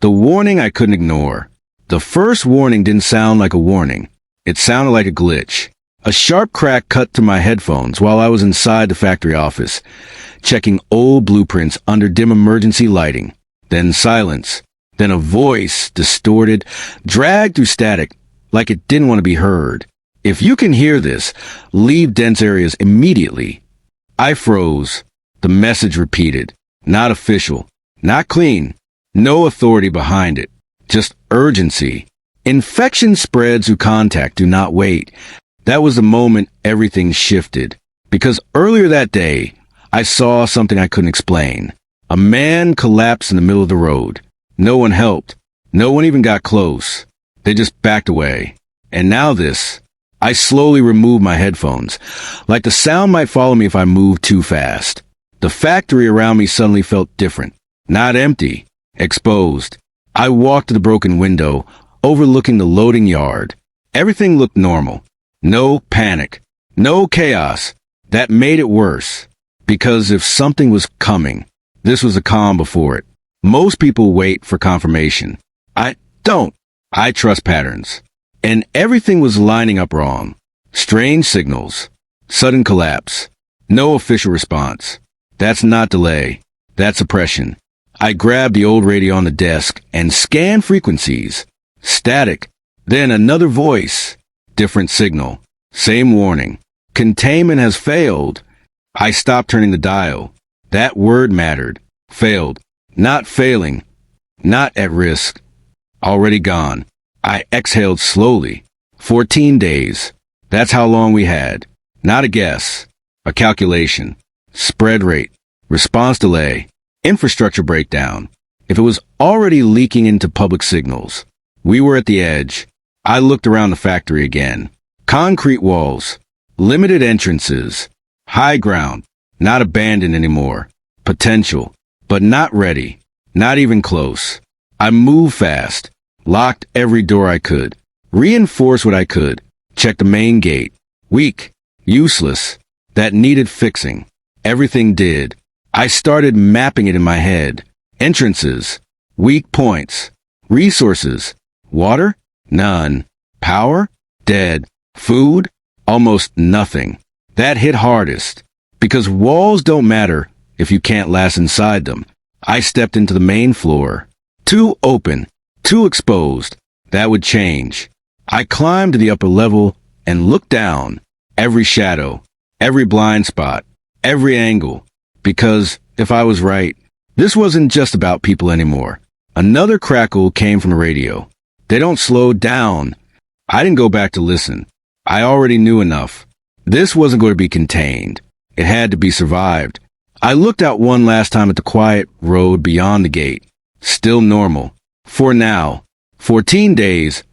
The warning I couldn't ignore. The first warning didn't sound like a warning. It sounded like a glitch. A sharp crack cut through my headphones while I was inside the factory office, checking old blueprints under dim emergency lighting. Then silence. Then a voice, distorted, dragged through static, like it didn't want to be heard. If you can hear this, leave dense areas immediately. I froze. The message repeated. Not official. Not clean. No authority behind it. Just urgency. Infection spreads through contact. Do not wait. That was the moment everything shifted. Because earlier that day, I saw something I couldn't explain. A man collapsed in the middle of the road. No one helped. No one even got close. They just backed away. And now this. I slowly removed my headphones, like the sound might follow me if I moved too fast. The factory around me suddenly felt different. Not empty. Exposed. I walked to the broken window, overlooking the loading yard. Everything looked normal. No panic. No chaos. That made it worse. Because if something was coming, this was the calm before it. Most people wait for confirmation. I don't. I trust patterns. And everything was lining up wrong. Strange signals. Sudden collapse. No official response. That's not delay. That's suppression. I grabbed the old radio on the desk and scanned frequencies. Static. Then another voice. Different signal. Same warning. Containment has failed. I stopped turning the dial. That word mattered. Failed. Not failing. Not at risk. Already gone. I exhaled slowly. 14 days. That's how long we had. Not a guess. A calculation. Spread rate. Response delay. Infrastructure breakdown. If it was already leaking into public signals. We were at the edge. I looked around the factory again. Concrete walls. Limited entrances. High ground. Not abandoned anymore. Potential. But not ready. Not even close. I moved fast. Locked every door I could. Reinforced what I could. Checked the main gate. Weak. Useless. That needed fixing. Everything did. I started mapping it in my head. Entrances. Weak points. Resources. Water? None. Power? Dead. Food? Almost nothing. That hit hardest. Because walls don't matter if you can't last inside them. I stepped into the main floor. Too open. Too exposed. That would change. I climbed to the upper level and looked down. Every shadow. Every blind spot. Every angle. Because, if I was right, this wasn't just about people anymore. Another crackle came from the radio. They don't slow down. I didn't go back to listen. I already knew enough. This wasn't going to be contained. It had to be survived. I looked out one last time at the quiet road beyond the gate. Still normal. For now. 14 days.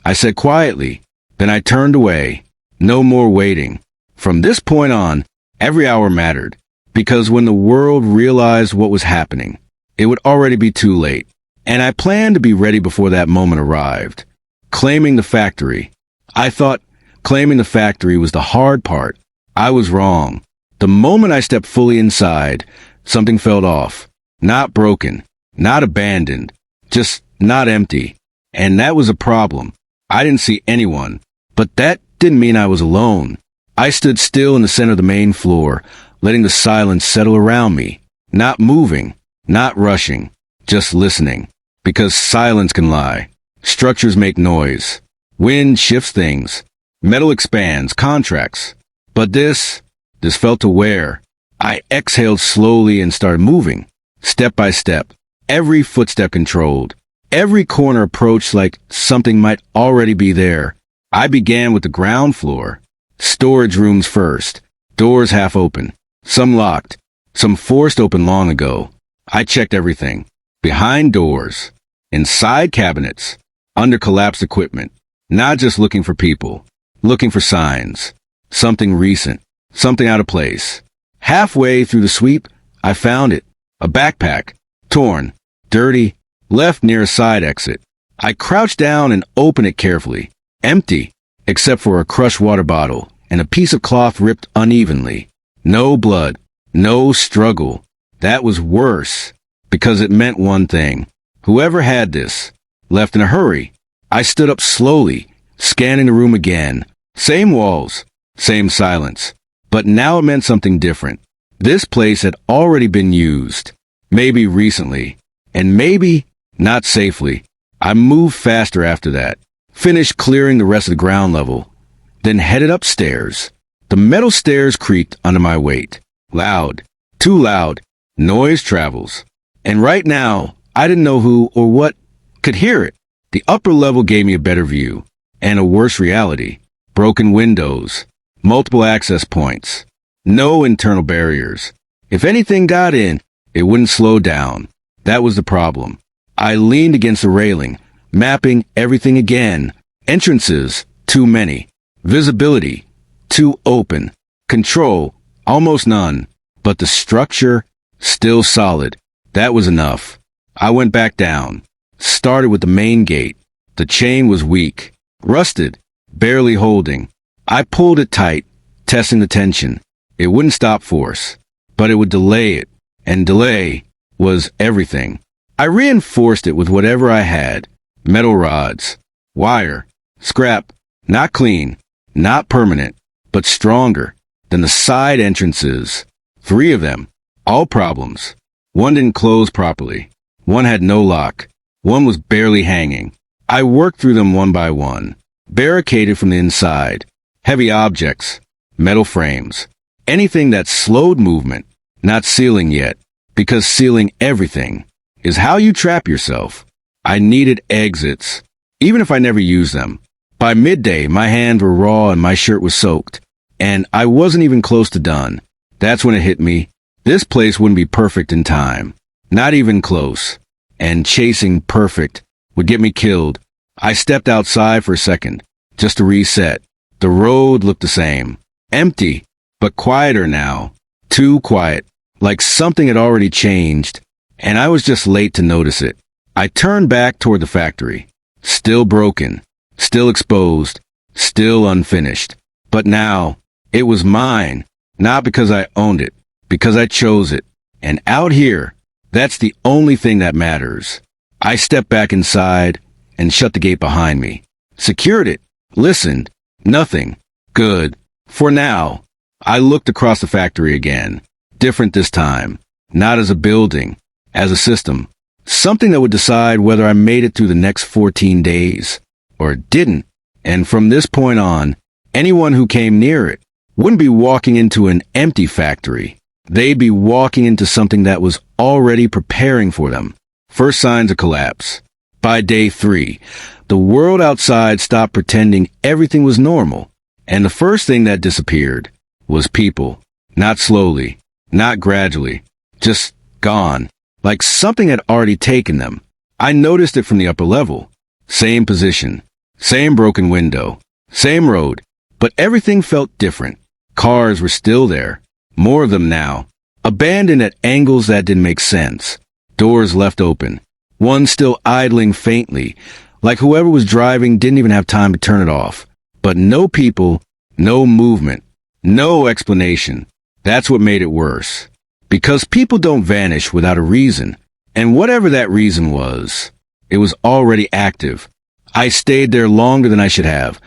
I said quietly. Then I turned away. No more waiting. From this point on, every hour mattered. Because when the world realized what was happening, it would already be too late. And I planned to be ready before that moment arrived. Claiming the factory. I thought claiming the factory was the hard part. I was wrong. The moment I stepped fully inside, something felt off. Not broken. Not abandoned. Just not empty. And that was a problem. I didn't see anyone. But that didn't mean I was alone. I stood still in the center of the main floor, letting the silence settle around me. Not moving. Not rushing. Just listening. Because silence can lie. Structures make noise. Wind shifts things. Metal expands, contracts. But this felt aware. I exhaled slowly and started moving. Step by step. Every footstep controlled. Every corner approached like something might already be there. I began with the ground floor. Storage rooms first. Doors half open. Some locked. Some forced open long ago. I checked everything. Behind doors. Inside cabinets. Under collapsed equipment. Not just looking for people. Looking for signs. Something recent. Something out of place. Halfway through the sweep, I found it. A backpack. Torn. Dirty. Left near a side exit. I crouched down and opened it carefully. Empty. Except for a crushed water bottle and a piece of cloth ripped unevenly. No blood. No struggle. That was worse. Because it meant one thing. Whoever had this left in a hurry. I stood up slowly, scanning the room again. Same walls, same silence. But now it meant something different. This place had already been used. Maybe recently. And maybe not safely. I moved faster after that. Finished clearing the rest of the ground level. Then headed upstairs. The metal stairs creaked under my weight. Loud. Too loud. Noise travels. And right now, I didn't know who or what could hear it. The upper level gave me a better view. And a worse reality. Broken windows. Multiple access points. No internal barriers. If anything got in, it wouldn't slow down. That was the problem. I leaned against the railing, mapping everything again. Entrances, too many. Visibility, too open. Control, almost none. But the structure, still solid. That was enough. I went back down. Started with the main gate. The chain was weak. Rusted. Barely holding. I pulled it tight, testing the tension. It wouldn't stop force, but it would delay it. And delay was everything. I reinforced it with whatever I had. Metal rods. Wire. Scrap. Not clean. Not permanent. But stronger than the side entrances. 3 of them. All problems. One didn't close properly. One had no lock. One was barely hanging. I worked through them one by one. Barricaded from the inside. Heavy objects. Metal frames. Anything that slowed movement. Not sealing yet. Because sealing everything is how you trap yourself. I needed exits. Even if I never used them. By midday, my hands were raw and my shirt was soaked. And I wasn't even close to done. That's when it hit me. This place wouldn't be perfect in time. Not even close. And chasing perfect would get me killed. I stepped outside for a second, just to reset. The road looked the same. Empty, but quieter now. Too quiet. Like something had already changed. And I was just late to notice it. I turned back toward the factory. Still broken. Still exposed. Still unfinished. But now, it was mine. Not because I owned it. Because I chose it. And out here, that's the only thing that matters. I stepped back inside and shut the gate behind me. Secured it. Listened. Nothing. Good. For now. I looked across the factory again. Different this time. Not as a building. As a system. Something that would decide whether I made it through the next 14 days. Or didn't. And from this point on, anyone who came near it wouldn't be walking into an empty factory. They'd be walking into something that was already preparing for them. First signs of collapse. By day 3, the world outside stopped pretending everything was normal. And the first thing that disappeared was people. Not slowly. Not gradually. Just gone. Like something had already taken them. I noticed it from the upper level. Same position. Same broken window. Same road. But everything felt different. Cars were still there. More of them now. Abandoned at angles that didn't make sense. Doors left open. One still idling faintly. Like whoever was driving didn't even have time to turn it off. But no people. No movement. No explanation. That's what made it worse. Because people don't vanish without a reason. And whatever that reason was, it was already active. I stayed there longer than I should have,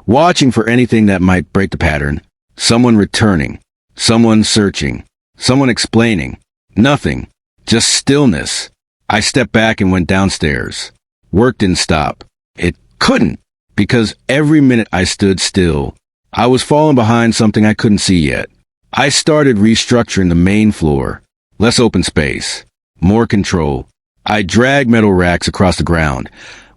watching for anything that might break the pattern. Someone returning. Someone searching. Someone explaining. Nothing. Just stillness. I stepped back and went downstairs. Work didn't stop. It couldn't, because every minute I stood still, I was falling behind something I couldn't see yet. I started restructuring the main floor. Less open space. More control. I dragged metal racks across the ground,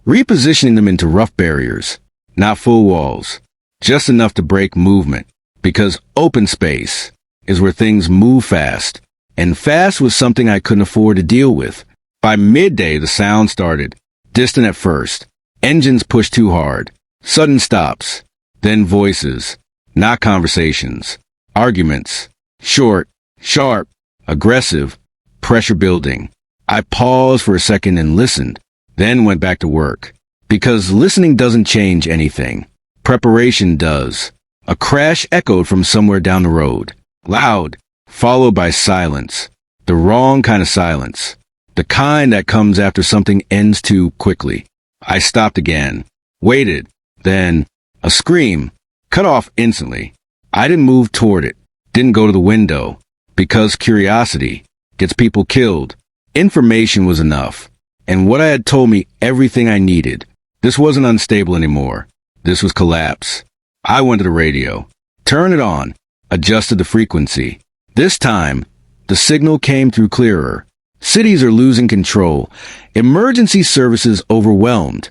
repositioning them into rough barriers. Not full walls. Just enough to break movement. Because open space is where things move fast. And fast was something I couldn't afford to deal with. By midday, the sound started. Distant at first. Engines pushed too hard. Sudden stops. Then voices. Not conversations. Arguments. Short. Sharp. Aggressive. Pressure building. I paused for a second and listened. Then went back to work. Because listening doesn't change anything. Preparation does. A crash echoed from somewhere down the road. Loud. Followed by silence. The wrong kind of silence. The kind that comes after something ends too quickly. I stopped again. Waited. Then, a scream. Cut off instantly. I didn't move toward it. Didn't go to the window. Because curiosity gets people killed. Information was enough. And what I had told me everything I needed. This wasn't unstable anymore. This was collapse. I went to the radio. Turned it on. Adjusted the frequency. This time, the signal came through clearer. Cities are losing control. Emergency services overwhelmed.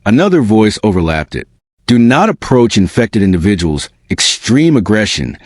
Another voice overlapped it. Do not approach infected individuals. Extreme aggression.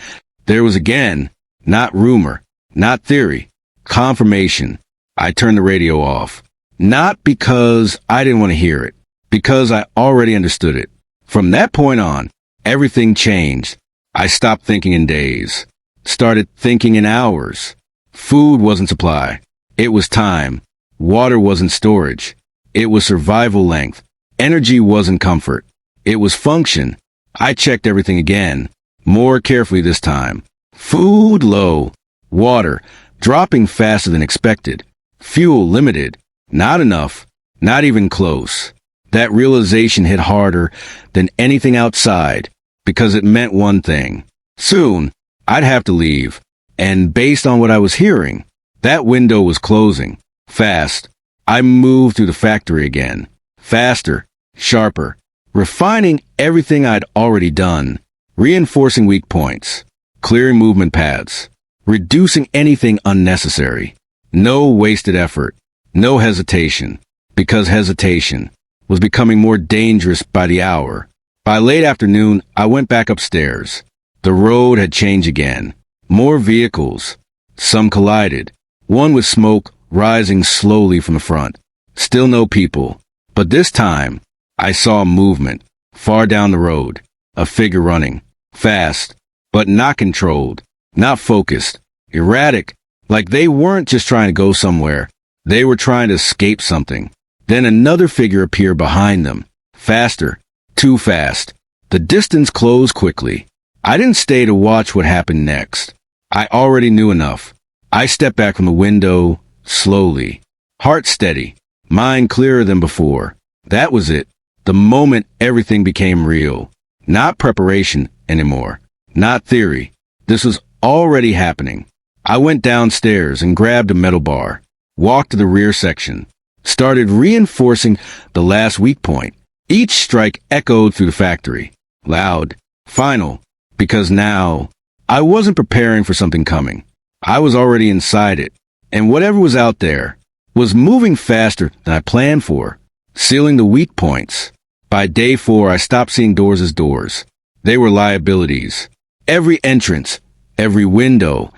There was again, not rumor, not theory, confirmation. I turned the radio off. Not because I didn't want to hear it, because I already understood it. From that point on, everything changed. I stopped thinking in days. Started thinking in hours. Food wasn't supply. It was time. Water wasn't storage. It was survival length. Energy wasn't comfort. It was function. I checked everything again, more carefully this time. Food low. Water dropping faster than expected. Fuel limited. Not enough. Not even close. That realization hit harder than anything outside because it meant one thing. Soon, I'd have to leave. And based on what I was hearing, that window was closing. Fast. I moved through the factory again. Faster. Sharper. Refining everything I'd already done. Reinforcing weak points. Clearing movement paths. Reducing anything unnecessary. No wasted effort. No hesitation. Because hesitation was becoming more dangerous by the hour. By late afternoon, I went back upstairs. The road had changed again. More vehicles. Some collided. One with smoke rising slowly from the front. Still no people. But this time, I saw movement. Far down the road. A figure running. Fast. But not controlled. Not focused. Erratic. Like they weren't just trying to go somewhere. They were trying to escape something. Then another figure appeared behind them. Faster. Too fast. The distance closed quickly. I didn't stay to watch what happened next. I already knew enough. I stepped back from the window, slowly. Heart steady. Mind clearer than before. That was it. The moment everything became real. Not preparation anymore. Not theory. This was already happening. I went downstairs and grabbed a metal bar. Walked to the rear section. Started reinforcing the last weak point. Each strike echoed through the factory. Loud. Final. Because now, I wasn't preparing for something coming. I was already inside it. And whatever was out there was moving faster than I planned for. Sealing the weak points. By day 4, I stopped seeing doors as doors. They were liabilities. Every entrance, every window,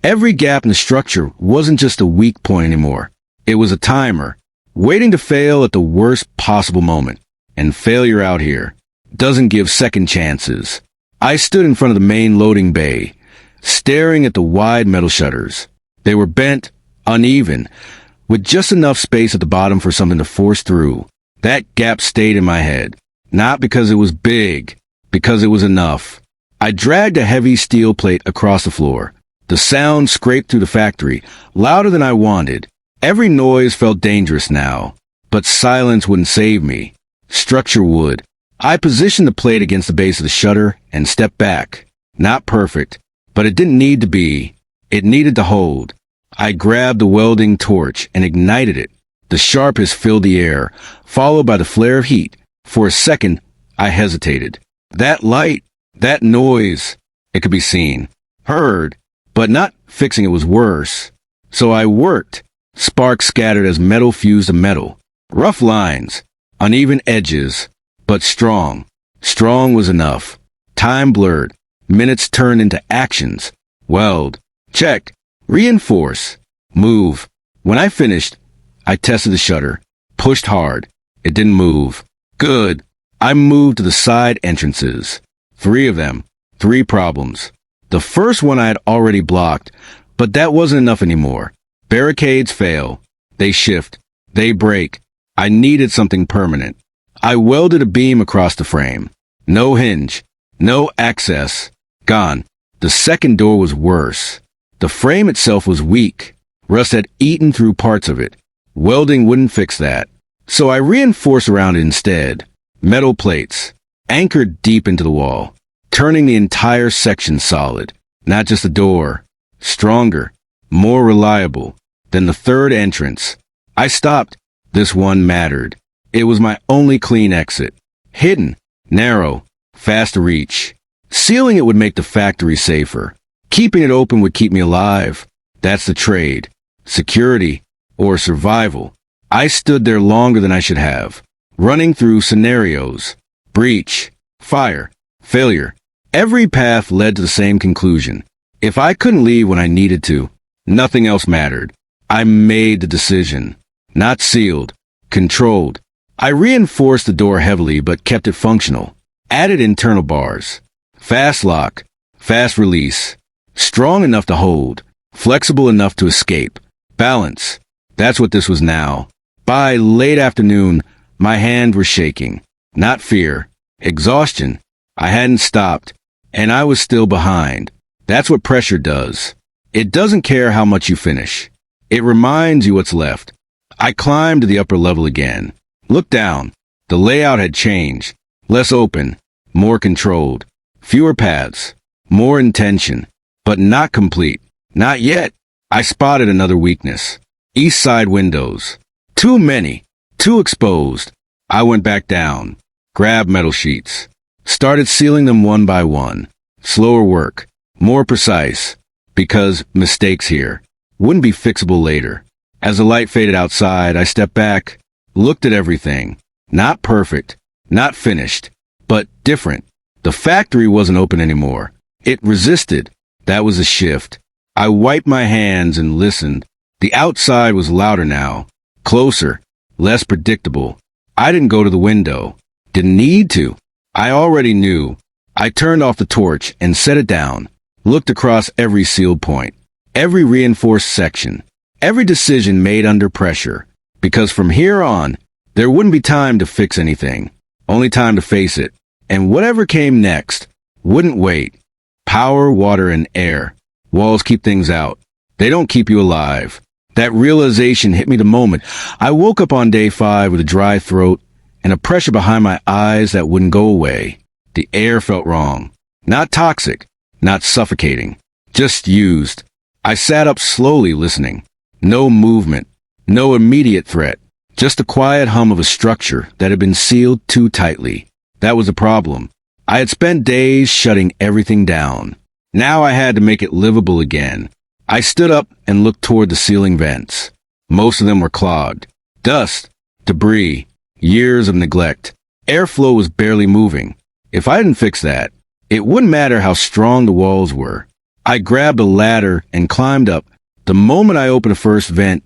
every gap in the structure wasn't just a weak point anymore. It was a timer, waiting to fail at the worst possible moment. And failure out here doesn't give second chances. I stood in front of the main loading bay, staring at the wide metal shutters. They were bent, uneven, with just enough space at the bottom for something to force through. That gap stayed in my head, not because it was big, because it was enough. I dragged a heavy steel plate across the floor. The sound scraped through the factory, louder than I wanted. Every noise felt dangerous now, but silence wouldn't save me. Structure would. I positioned the plate against the base of the shutter and stepped back. Not perfect, but it didn't need to be. It needed to hold. I grabbed the welding torch and ignited it. The sharpness filled the air, followed by the flare of heat. For a second, I hesitated. That light, that noise, it could be seen, heard, but not fixing it was worse. So I worked. Sparks scattered as metal fused to metal. Rough lines, uneven edges, but strong. Strong was enough. Time blurred. Minutes turned into actions. Weld. Check. Reinforce. Move. When I finished, I tested the shutter. Pushed hard. It didn't move. Good. I moved to the side entrances. 3 of them. 3 problems. The first one I had already blocked, but that wasn't enough anymore. Barricades fail. They shift. They break. I needed something permanent. I welded a beam across the frame. No hinge. No access. Gone. The second door was worse. The frame itself was weak. Rust had eaten through parts of it. Welding wouldn't fix that. So I reinforced around it instead. Metal plates, anchored deep into the wall, turning the entire section solid. Not just the door. Stronger, more reliable than the third entrance. I stopped. This one mattered. It was my only clean exit. Hidden, narrow, fast to reach. Sealing it would make the factory safer. Keeping it open would keep me alive. That's the trade. Security or survival. I stood there longer than I should have, running through scenarios. Breach, fire, failure. Every path led to the same conclusion. If I couldn't leave when I needed to, nothing else mattered. I made the decision. Not sealed, controlled. I reinforced the door heavily but kept it functional. Added internal bars. Fast lock, fast release. Strong enough to hold, flexible enough to escape. Balance. That's what this was now. By late afternoon, my hands were shaking. Not fear. Exhaustion. I hadn't stopped, and I was still behind. That's what pressure does. It doesn't care how much you finish. It reminds you what's left. I climbed to the upper level again. Looked down. The layout had changed. Less open. More controlled. Fewer paths. More intention. But not complete. Not yet. I spotted another weakness. East side windows. Too many. Too exposed. I went back down. Grabbed metal sheets. Started sealing them one by one. Slower work. More precise. Because mistakes here wouldn't be fixable later. As the light faded outside, I stepped back, looked at everything. Not perfect. Not finished. But different. The factory wasn't open anymore. It resisted. That was a shift. I wiped my hands and listened. The outside was louder now. Closer. Less predictable. I didn't go to the window. Didn't need to. I already knew. I turned off the torch and set it down. Looked across every sealed point. Every reinforced section. Every decision made under pressure. Because from here on, there wouldn't be time to fix anything. Only time to face it. And whatever came next wouldn't wait. Power, water, and air. Walls keep things out. They don't keep you alive. That realization hit me the moment I woke up on day 5 with a dry throat and a pressure behind my eyes that wouldn't go away. The air felt wrong. Not toxic. Not suffocating. Just used. I sat up slowly listening. No movement. No immediate threat. Just the quiet hum of a structure that had been sealed too tightly. That was the problem. I had spent days shutting everything down. Now I had to make it livable again. I stood up and looked toward the ceiling vents. Most of them were clogged. Dust, debris, years of neglect. Airflow was barely moving. If I didn't fix that, it wouldn't matter how strong the walls were. I grabbed a ladder and climbed up. The moment I opened the first vent,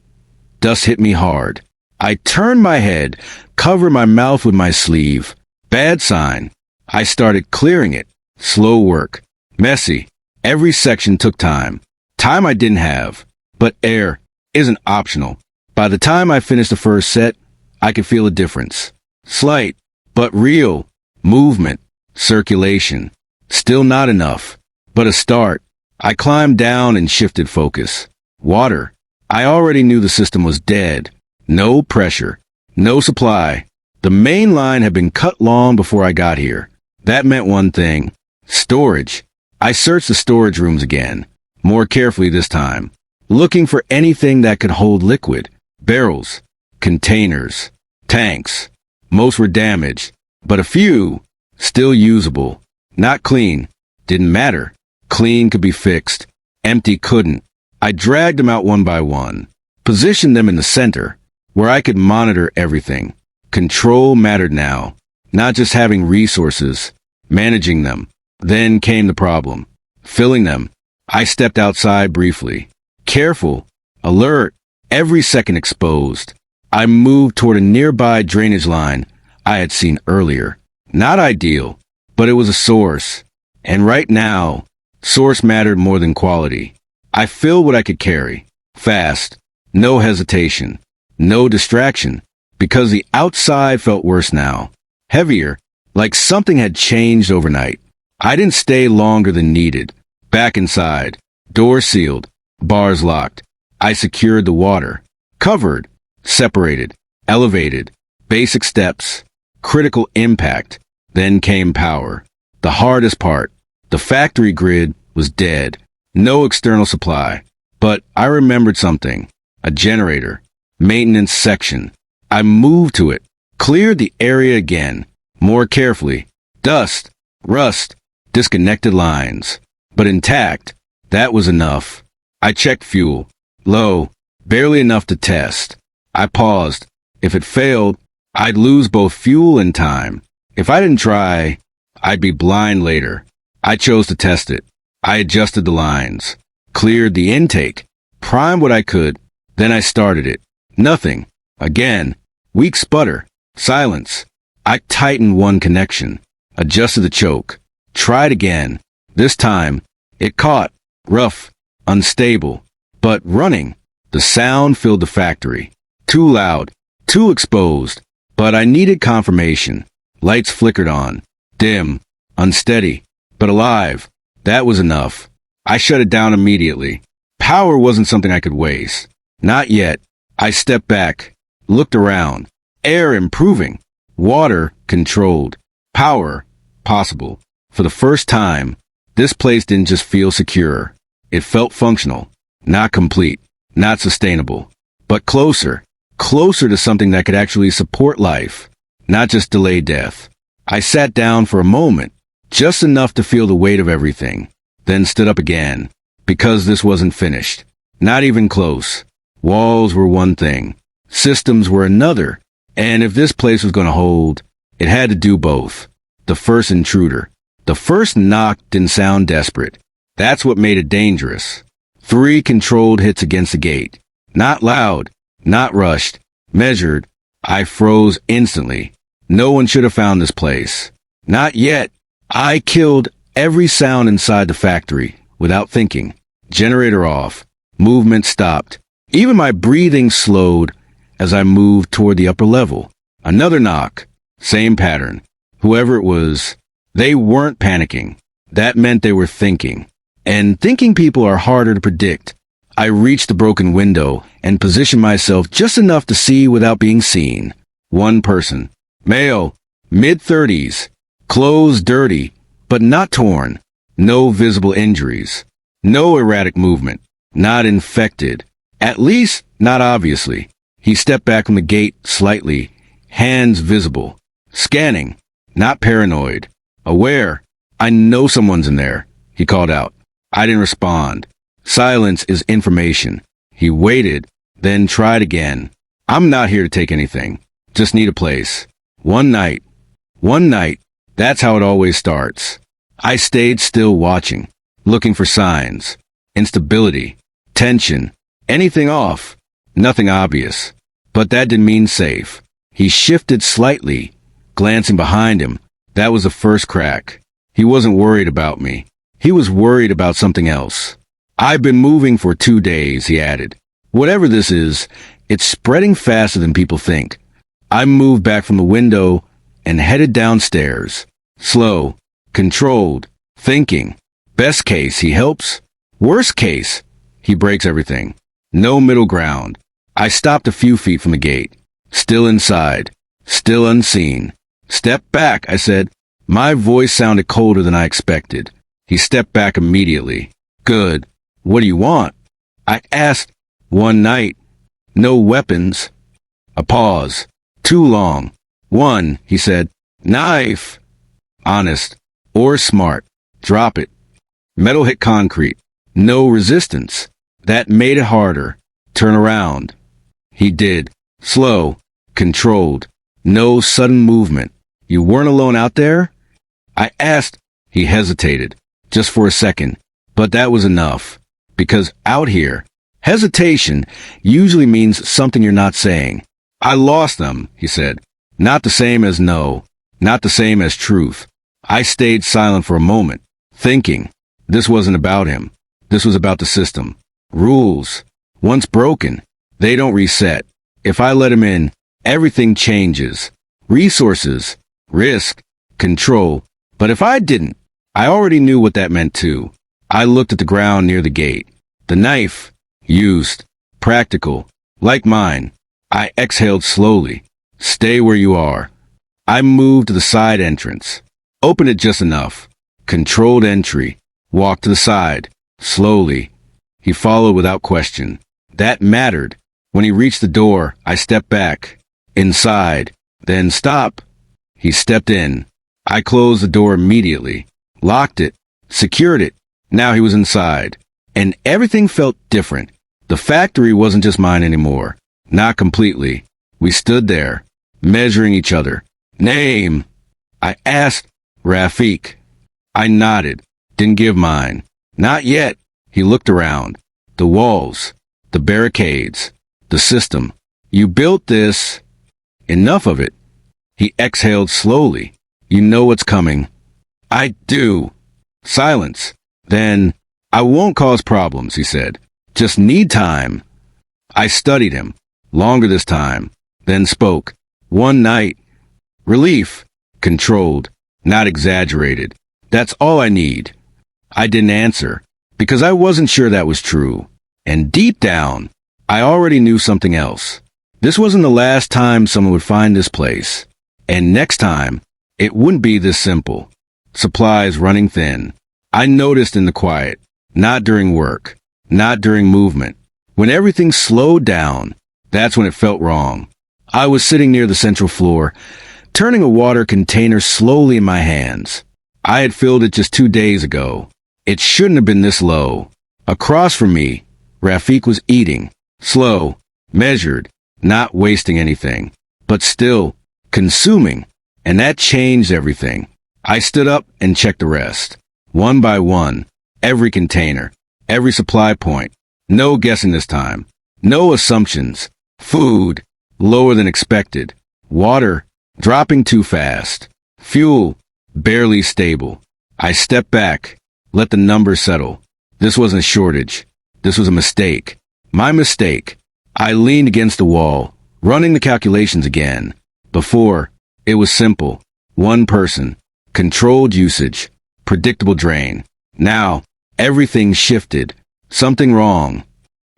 dust hit me hard. I turned my head, covered my mouth with my sleeve. Bad sign. I started clearing it. Slow work. Messy. Every section took time. Time I didn't have. But air isn't optional. By the time I finished the first set, I could feel a difference. Slight, but real. Movement. Circulation. Still not enough. But a start. I climbed down and shifted focus. Water. I already knew the system was dead. No pressure. No supply. The main line had been cut long before I got here. That meant one thing. Storage. I searched the storage rooms again. More carefully this time. Looking for anything that could hold liquid. Barrels. Containers. Tanks. Most were damaged. But a few. Still usable. Not clean. Didn't matter. Clean could be fixed. Empty couldn't. I dragged them out one by one. Positioned them in the center, where I could monitor everything. Control mattered now. Not just having resources. Managing them. Then came the problem. Filling them. I stepped outside briefly. Careful. Alert. Every second exposed. I moved toward a nearby drainage line I had seen earlier. Not ideal, but it was a source. And right now, source mattered more than quality. I filled what I could carry. Fast. No hesitation. No distraction. Because the outside felt worse now. Heavier. Like something had changed overnight. I didn't stay longer than needed. Back inside. Door sealed. Bars locked. I secured the water. Covered. Separated, elevated, basic steps, critical impact. Then came power. The hardest part. The factory grid was dead. No external supply. But I remembered something. A generator. Maintenance section. I moved to it. Cleared the area again. More carefully. Dust. Rust. Disconnected lines. But intact. That was enough. I checked fuel. Low. Barely enough to test. I paused. If it failed, I'd lose both fuel and time. If I didn't try, I'd be blind later. I chose to test it. I adjusted the lines. Cleared the intake. Primed what I could. Then I started it. Nothing. Again. Weak sputter. Silence. I tightened one connection. Adjusted the choke. Tried again. This time, it caught. Rough. Unstable. But running. The sound filled the factory. Too loud. Too exposed. But I needed confirmation. Lights flickered on. Dim. Unsteady. But alive. That was enough. I shut it down immediately. Power wasn't something I could waste. Not yet. I stepped back. Looked around. Air improving. Water controlled. Power possible. For the first time, this place didn't just feel secure. It felt functional. Not complete. Not sustainable. But closer. Closer to something that could actually support life. Not just delay death. I sat down for a moment. Just enough to feel the weight of everything. Then stood up again. Because this wasn't finished. Not even close. Walls were one thing. Systems were another. And if this place was going to hold, it had to do both. The first intruder. The first knock didn't sound desperate. That's what made it dangerous. 3 controlled hits against the gate. Not loud. Not rushed. Measured. I froze instantly. No one should have found this place. Not yet. I killed every sound inside the factory, without thinking. Generator off. Movement stopped. Even my breathing slowed as I moved toward the upper level. Another knock. Same pattern. Whoever it was, they weren't panicking. That meant they were thinking. And thinking people are harder to predict. I reached the broken window and positioned myself just enough to see without being seen. One person. Male. Mid-30s. Clothes dirty, but not torn. No visible injuries. No erratic movement. Not infected. At least, not obviously. He stepped back from the gate slightly. Hands visible. Scanning. Not paranoid. Aware. I know someone's in there. He called out. I didn't respond. Silence is information. He waited, then tried again. I'm not here to take anything. Just need a place. One night. One night. That's how it always starts. I stayed still watching, looking for signs. Instability. Tension. Anything off. Nothing obvious. But that didn't mean safe. He shifted slightly, glancing behind him. That was the first crack. He wasn't worried about me. He was worried about something else. I've been moving for 2 days, he added. Whatever this is, it's spreading faster than people think. I moved back from the window and headed downstairs. Slow, controlled, thinking. Best case, he helps. Worst case, he breaks everything. No middle ground. I stopped a few feet from the gate. Still inside. Still unseen. Step back, I said. My voice sounded colder than I expected. He stepped back immediately. Good. What do you want? I asked. One night. No weapons. A pause. Too long. One, he said. Knife. Honest. Or smart. Drop it. Metal hit concrete. No resistance. That made it harder. Turn around. He did. Slow. Controlled. No sudden movement. You weren't alone out there? I asked. He hesitated. Just for a second. But that was enough. Because out here, hesitation usually means something you're not saying. I lost them, he said. Not the same as no. Not the same as truth. I stayed silent for a moment, thinking. This wasn't about him. This was about the system. Rules. Once broken, they don't reset. If I let him in, everything changes. Resources, risk, control. But if I didn't, I already knew what that meant too. I looked at the ground near the gate. The knife, used, practical, like mine. I exhaled slowly. Stay where you are. I moved to the side entrance. Opened it just enough. Controlled entry. Walked to the side. Slowly. He followed without question. That mattered. When he reached the door, I stepped back. Inside. Then stop. He stepped in. I closed the door immediately. Locked it. Secured it. Now he was inside. And everything felt different. The factory wasn't just mine anymore. Not completely. We stood there, measuring each other. Name? I asked. Rafik. I nodded. Didn't give mine. Not yet. He looked around. The walls. The barricades. The system. You built this. Enough of it. He exhaled slowly. You know what's coming. I do. Silence. Then, I won't cause problems, he said. Just need time. I studied him. Longer this time. Then spoke. One night. Relief. Controlled. Not exaggerated. That's all I need. I didn't answer, because I wasn't sure that was true. And deep down, I already knew something else. This wasn't the last time someone would find this place. And next time, it wouldn't be this simple. Supplies running thin. I noticed in the quiet. Not during work. Not during movement. When everything slowed down, that's when it felt wrong. I was sitting near the central floor, turning a water container slowly in my hands. I had filled it just 2 days ago. It shouldn't have been this low. Across from me, Rafik was eating. Slow. Measured. Not wasting anything. But still, consuming. And that changed everything. I stood up and checked the rest. One by one. Every container. Every supply point. No guessing this time. No assumptions. Food. Lower than expected. Water. Dropping too fast. Fuel. Barely stable. I stepped back. Let the numbers settle. This wasn't a shortage. This was a mistake. My mistake. I leaned against the wall, running the calculations again. Before, it was simple. One person. Controlled usage. Predictable drain. Now, everything shifted. Something wrong.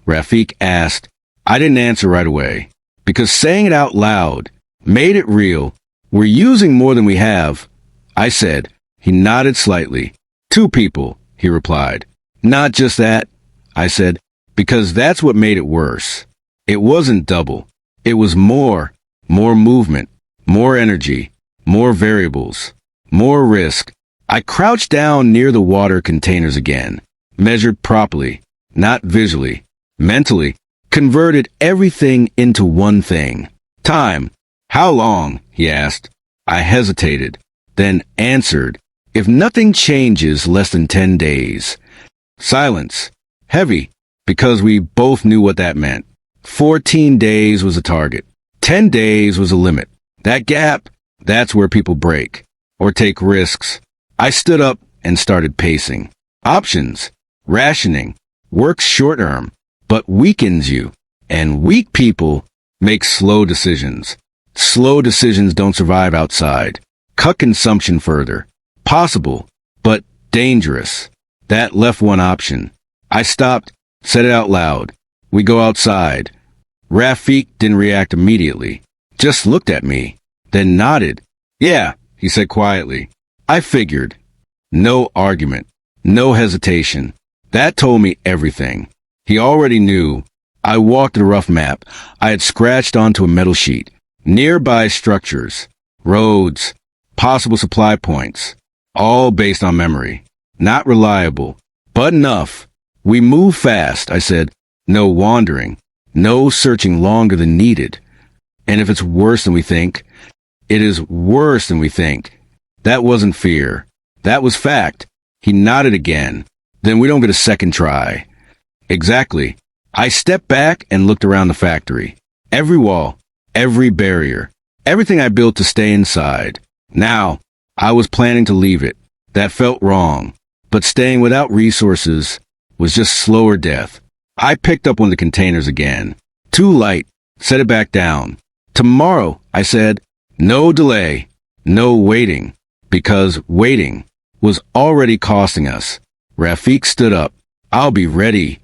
Rafik asked. I didn't answer right away, because saying it out loud made it real. We're using more than we have, I said. He nodded slightly. 2 people, he replied. Not just that, I said, because that's what made it worse. It wasn't double. It was more. More movement. More energy. More variables. More risk. I crouched down near the water containers again. Measured properly. Not visually. Mentally. Converted everything into one thing. Time. How long? He asked. I hesitated. Then answered. If nothing changes, less than 10 days. Silence. Heavy. Because we both knew what that meant. 14 days was a target. 10 days was a limit. That gap, that's where people break. Or take risks. I stood up and started pacing. Options. Rationing. Works short term, but weakens you. And weak people make slow decisions. Slow decisions don't survive outside. Cut consumption further. Possible, but dangerous. That left one option. I stopped, said it out loud. We go outside. Rafik didn't react immediately. Just looked at me. Then nodded. Yeah, he said quietly. I figured. No argument. No hesitation. That told me everything. He already knew. I walked the rough map I had scratched onto a metal sheet. Nearby structures. Roads. Possible supply points. All based on memory. Not reliable, but enough. We move fast, I said. No wandering. No searching longer than needed. And if it's worse than we think, it is worse than we think. That wasn't fear. That was fact. He nodded again. Then we don't get a second try. Exactly. I stepped back and looked around the factory. Every wall, every barrier, everything I built to stay inside. Now, I was planning to leave it. That felt wrong. But staying without resources was just slower death. I picked up one of the containers again. Too light. Set it back down. Tomorrow, I said. No delay. No waiting. Because waiting was already costing us. Rafik stood up. I'll be ready.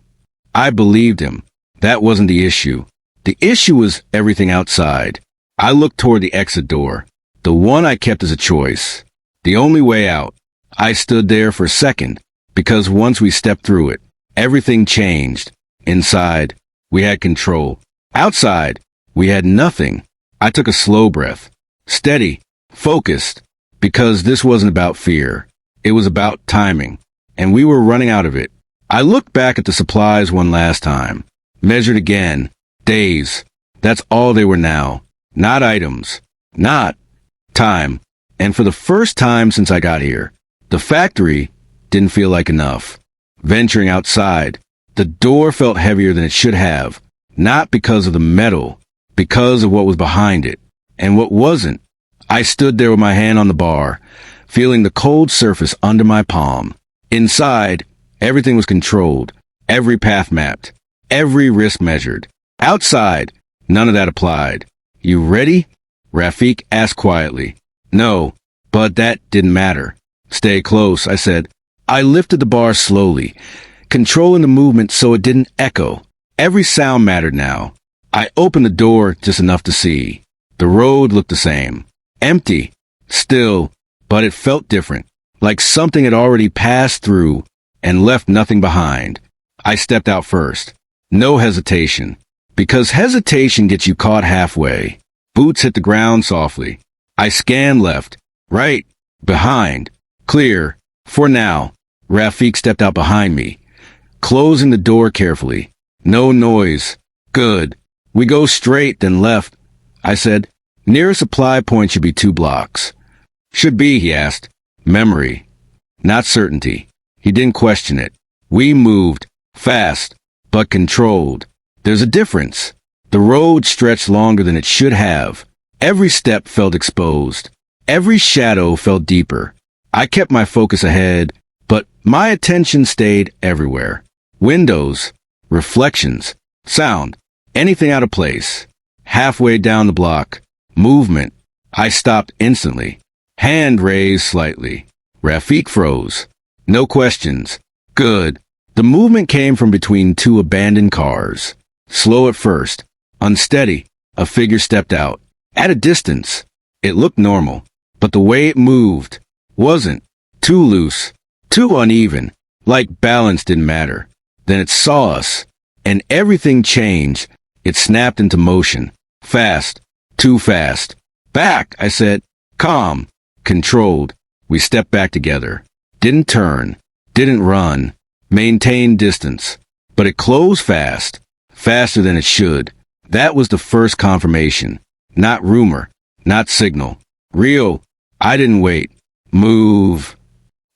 I believed him. That wasn't the issue. The issue was everything outside. I looked toward the exit door, the one I kept as a choice, the only way out. I stood there for a second, because once we stepped through it, everything changed. Inside, we had control. Outside, we had nothing. I took a slow breath, steady, focused, because this wasn't about fear. It was about timing, and we were running out of it. I looked back at the supplies one last time, measured again. Days. That's all they were now. Not items. Not time. And for the first time since I got here, the factory didn't feel like enough. Venturing outside, the door felt heavier than it should have, not because of the metal, because of what was behind it, and what wasn't. I stood there with my hand on the bar, feeling the cold surface under my palm. Inside, everything was controlled, every path mapped, every risk measured. Outside, none of that applied. You ready? Rafik asked quietly. No, but that didn't matter. Stay close, I said. I lifted the bar slowly, controlling the movement so it didn't echo. Every sound mattered now. I opened the door just enough to see. The road looked the same. Empty. Still, but it felt different. Like something had already passed through and left nothing behind. I stepped out first. No hesitation. Because hesitation gets you caught halfway. Boots hit the ground softly. I scanned left, right, behind. Clear. For now. Rafik stepped out behind me, closing the door carefully. No noise. Good. We go straight, then left. I said, nearest supply point should be 2 blocks. Should be, he asked. Memory. Not certainty. He didn't question it. We moved. Fast. But controlled. There's a difference. The road stretched longer than it should have. Every step felt exposed. Every shadow felt deeper. I kept my focus ahead, but my attention stayed everywhere. Windows, reflections, sound, anything out of place. Halfway down the block, movement. I stopped instantly. Hand raised slightly. Rafik froze. No questions. Good. The movement came from between 2 abandoned cars. Slow at first, unsteady, a figure stepped out. At a distance, it looked normal, but the way it moved wasn't. Too loose, too uneven, like balance didn't matter. Then it saw us, and everything changed. It snapped into motion. Fast, too fast. Back, I said. Calm, controlled. We stepped back together. Didn't turn, didn't run, maintained distance. But it closed fast. Faster than it should. That was the first confirmation. Not rumor. Not signal. Real. I didn't wait. Move.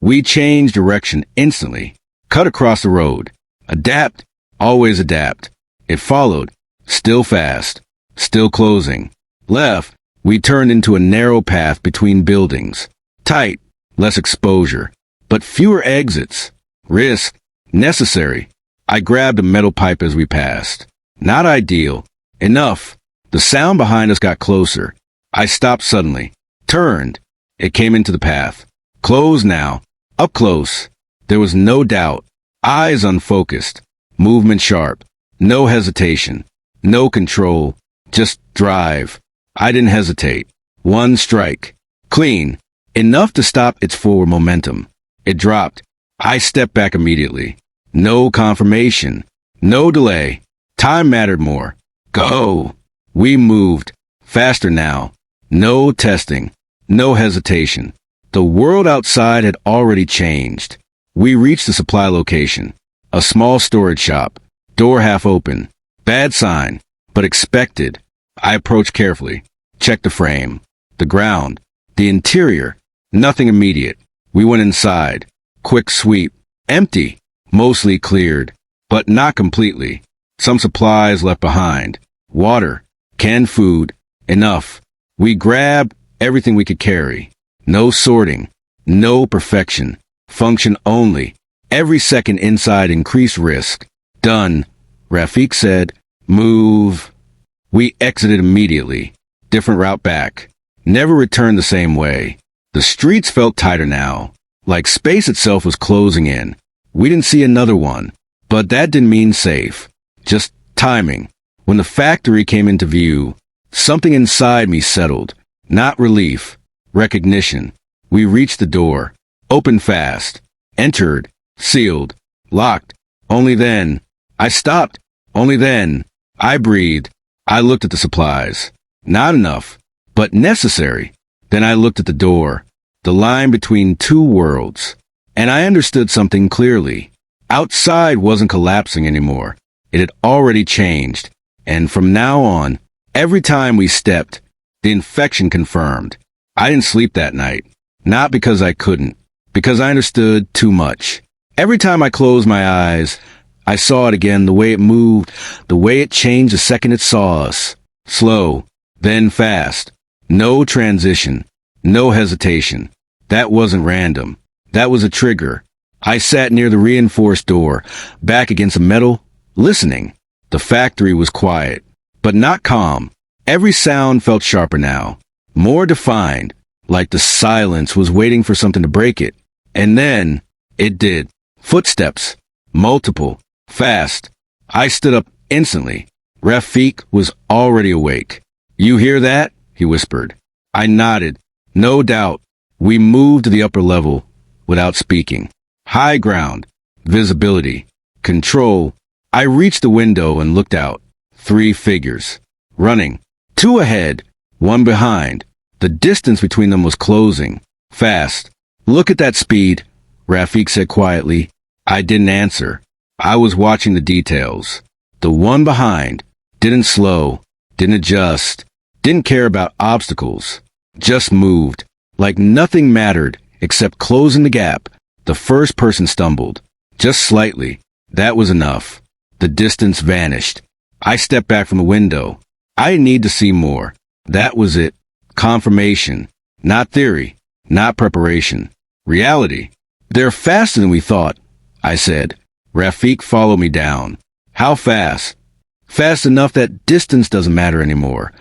We changed direction instantly. Cut across the road. Adapt. Always adapt. It followed. Still fast. Still closing. Left. We turned into a narrow path between buildings. Tight. Less exposure. But fewer exits. Risk. Necessary. I grabbed a metal pipe as we passed. Not ideal. Enough. The sound behind us got closer. I stopped suddenly. Turned. It came into the path. Closed now. Up close. There was no doubt. Eyes unfocused. Movement sharp. No hesitation. No control. Just drive. I didn't hesitate. One strike. Clean. Enough to stop its forward momentum. It dropped. I stepped back immediately. No confirmation. No delay. Time mattered more. Go. We moved. Faster now. No testing. No hesitation. The world outside had already changed. We reached the supply location. A small storage shop. Door half open. Bad sign, but expected. I approached carefully. Checked the frame. The ground. The interior. Nothing immediate. We went inside. Quick sweep. Empty. Mostly cleared, but not completely. Some supplies left behind. Water, canned food, enough. We grabbed everything we could carry. No sorting, no perfection. Function only. Every second inside increased risk. Done. Rafik said, move. We exited immediately. Different route back. Never returned the same way. The streets felt tighter now, like space itself was closing in. We didn't see another one, but that didn't mean safe. Just timing. When the factory came into view, something inside me settled. Not relief, recognition. We reached the door, opened fast, entered, sealed, locked. Only then, I stopped. Only then, I breathed. I looked at the supplies. Not enough, but necessary. Then I looked at the door, the line between two worlds, and I understood something clearly. Outside wasn't collapsing anymore. It had already changed, and from now on, every time we stepped, the infection confirmed. I didn't sleep that night, not because I couldn't, because I understood too much. Every time I closed my eyes, I saw it again, the way it moved, the way it changed the second it saw us. Slow, then fast. No transition, no hesitation. That wasn't random. That was a trigger. I sat near the reinforced door, back against the metal, listening. The factory was quiet, but not calm. Every sound felt sharper now, more defined, like the silence was waiting for something to break it. And then, it did. Footsteps. Multiple. Fast. I stood up instantly. Rafik was already awake. "You hear that?" he whispered. I nodded. No doubt. We moved to the upper level without speaking. High ground. Visibility. Control. I reached the window and looked out. 3 figures. Running. 2 ahead. 1 behind. The distance between them was closing. Fast. "Look at that speed," Rafik said quietly. I didn't answer. I was watching the details. The one behind didn't slow, didn't adjust, didn't care about obstacles. Just moved, like nothing mattered except closing the gap. The first person stumbled. Just slightly. That was enough. The distance vanished. I stepped back from the window. I need to see more. That was it. Confirmation. Not theory. Not preparation. Reality. "They're faster than we thought," I said. Rafik followed me down. "How fast?" "Fast enough that distance doesn't matter anymore."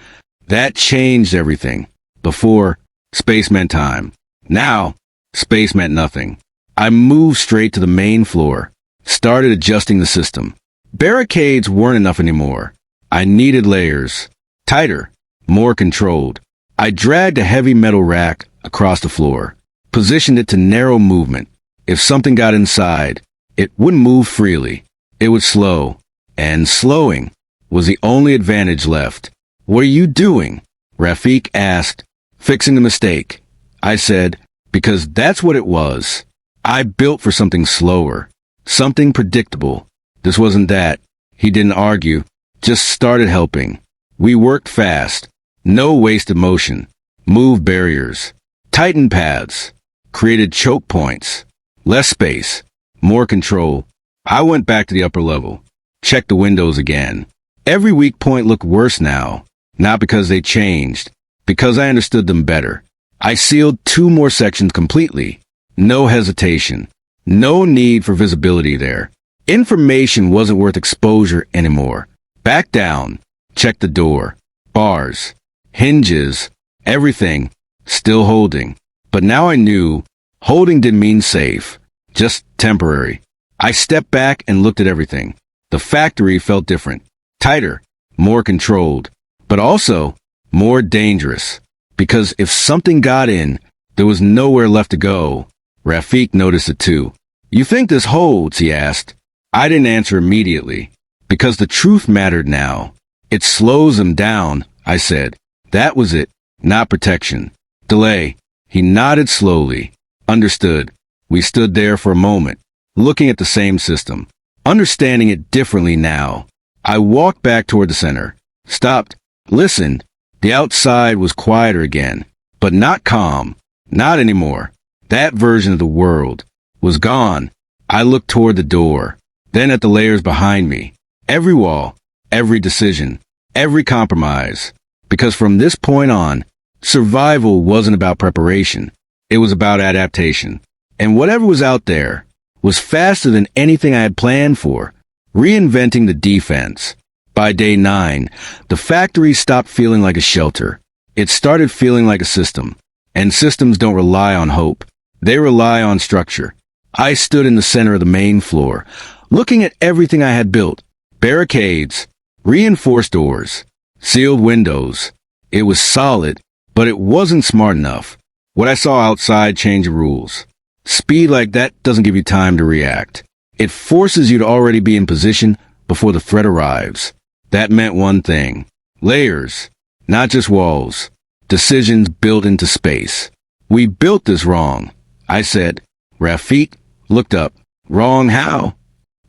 That changed everything. Before, space meant time. Now, space meant nothing. I moved straight to the main floor, started adjusting the system. Barricades weren't enough anymore. I needed layers. Tighter, more controlled. I dragged a heavy metal rack across the floor, positioned it to narrow movement. If something got inside, it wouldn't move freely. It would slow. And slowing was the only advantage left. "What are you doing?" Rafik asked. "Fixing the mistake," I said, because that's what it was. I built for something slower, something predictable. This wasn't that. He didn't argue, just started helping. We worked fast. No wasted motion. Moved barriers. Tightened paths. Created choke points. Less space. More control. I went back to the upper level. Checked the windows again. Every weak point looked worse now. Not because they changed. Because I understood them better. I sealed 2 more sections completely. No hesitation. No need for visibility there. Information wasn't worth exposure anymore. Back down. Check the door. Bars. Hinges. Everything. Still holding. But now I knew holding didn't mean safe. Just temporary. I stepped back and looked at everything. The factory felt different. Tighter. More controlled. But also more dangerous. Because if something got in, there was nowhere left to go. Rafik noticed it too. "You think this holds?" he asked. I didn't answer immediately. Because the truth mattered now. "It slows them down," I said. That was it. Not protection. Delay. He nodded slowly. Understood. We stood there for a moment, looking at the same system, understanding it differently now. I walked back toward the center, stopped, listened. The outside was quieter again, but not calm. Not anymore. That version of the world was gone. I looked toward the door, then at the layers behind me. Every wall, every decision, every compromise. Because from this point on, survival wasn't about preparation. It was about adaptation. And whatever was out there was faster than anything I had planned for, reinventing the defense. By day 9, the factory stopped feeling like a shelter. It started feeling like a system. And systems don't rely on hope. They rely on structure. I stood in the center of the main floor, looking at everything I had built. Barricades, Reinforced doors. Sealed windows. It was solid, but it wasn't smart enough. What I saw outside changed the rules. Speed like that doesn't give you time to react. It forces you to already be in position before the threat arrives. That meant one thing. Layers. Not just walls. Decisions built into space. We built this wrong, I said. Rafik looked up. Wrong how?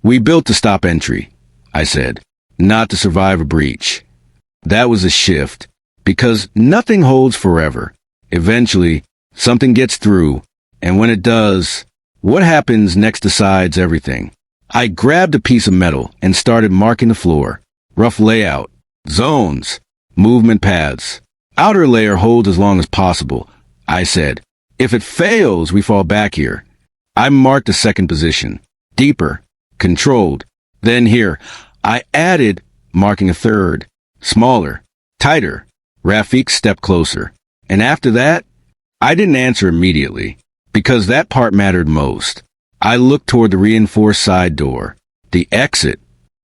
We built to stop entry, I said, not to survive a breach. That was a shift, because nothing holds forever. Eventually, something gets through, and when it does, what happens next decides everything. I grabbed a piece of metal and started marking the floor. Rough layout. Zones. Movement paths. Outer layer holds as long as possible, I said. If it fails, we fall back here. I marked a second position. Deeper. Controlled. Then here. I added, marking a third. Smaller. Tighter. Rafik stepped closer. And after that, I didn't answer immediately, because that part mattered most. I looked toward the reinforced side door. The exit.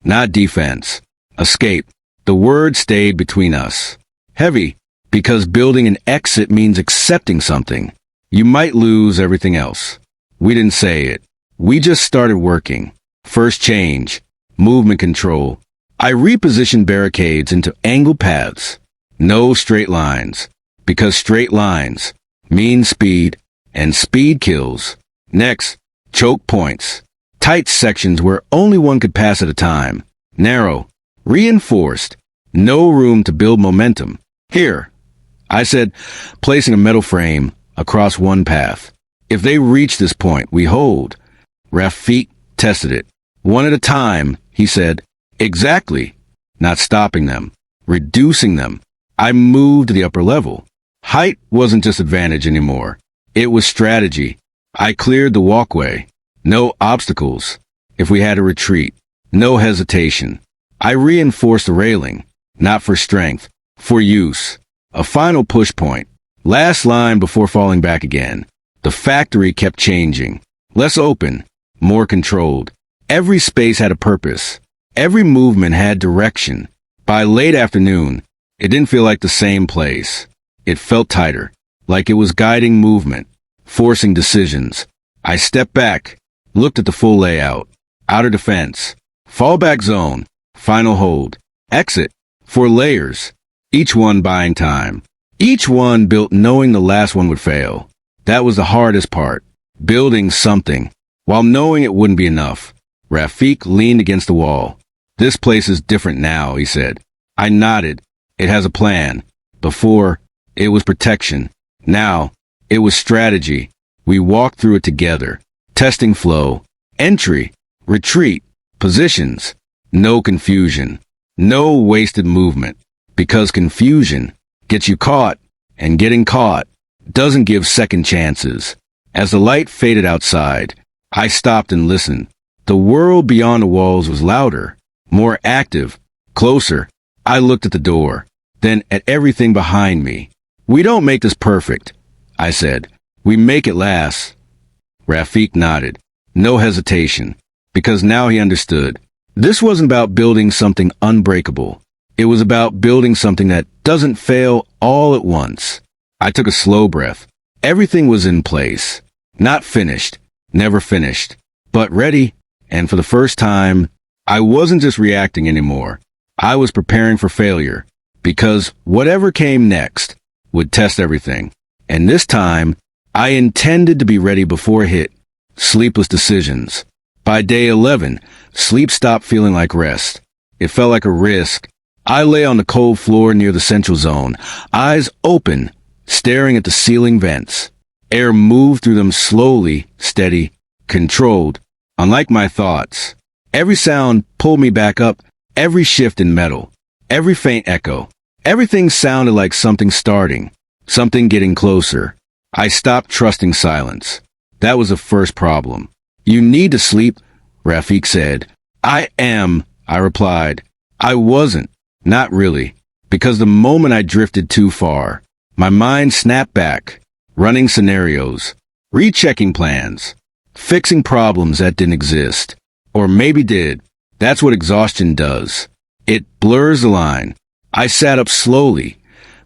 Not defense. Escape. The word stayed between us. Heavy, because building an exit means accepting something. You might lose everything else. We didn't say it. We just started working. First change. Movement control. I repositioned barricades into angled paths. No straight lines. Because straight lines mean speed, and speed kills. Next, choke points. Tight sections where only one could pass at a time. Narrow. Reinforced. No room to build momentum. Here, I said, placing a metal frame across one path. If they reach this point, we hold. Rafik tested it. One at a time, he said. Exactly. Not stopping them. Reducing them. I moved to the upper level. Height wasn't just advantage anymore. It was strategy. I cleared the walkway. No obstacles. If we had to retreat. No hesitation. I reinforced the railing. Not for strength. For use. A final push point. Last line before falling back again. The factory kept changing. Less open. More controlled. Every space had a purpose. Every movement had direction. By late afternoon, it didn't feel like the same place. It felt tighter. Like it was guiding movement. Forcing decisions. I stepped back. Looked at the full layout. Outer defense. Fallback zone. Final hold. Exit. 4 layers. Each one buying time. Each one built knowing the last one would fail. That was the hardest part. Building something, while knowing it wouldn't be enough. Rafik leaned against the wall. This place is different now, he said. I nodded. It has a plan. Before, it was protection. Now, it was strategy. We walked through it together. Testing flow. Entry. Retreat. Positions. No confusion. No wasted movement. Because confusion gets you caught, and getting caught doesn't give second chances. As the light faded outside, I stopped and listened. The world beyond the walls was louder, more active, closer. I looked at the door, then at everything behind me. We don't make this perfect, I said. We make it last. Rafik nodded. No hesitation, because now he understood. This wasn't about building something unbreakable. It was about building something that doesn't fail all at once. I took a slow breath. Everything was in place. Not finished, never finished, but ready. And for the first time, I wasn't just reacting anymore. I was preparing for failure, because whatever came next would test everything. And this time, I intended to be ready before it hit. Sleepless decisions. By day 11, sleep stopped feeling like rest. It felt like a risk. I lay on the cold floor near the central zone, eyes open, staring at the ceiling vents. Air moved through them slowly, steady, controlled. Unlike my thoughts, every sound pulled me back up, every shift in metal, every faint echo. Everything sounded like something starting, something getting closer. I stopped trusting silence. That was the first problem. You need to sleep, Rafik said. I replied. I wasn't. Not really, because the moment I drifted too far, my mind snapped back, running scenarios, rechecking plans, fixing problems that didn't exist, or maybe did. That's what exhaustion does. It blurs the line. I sat up slowly,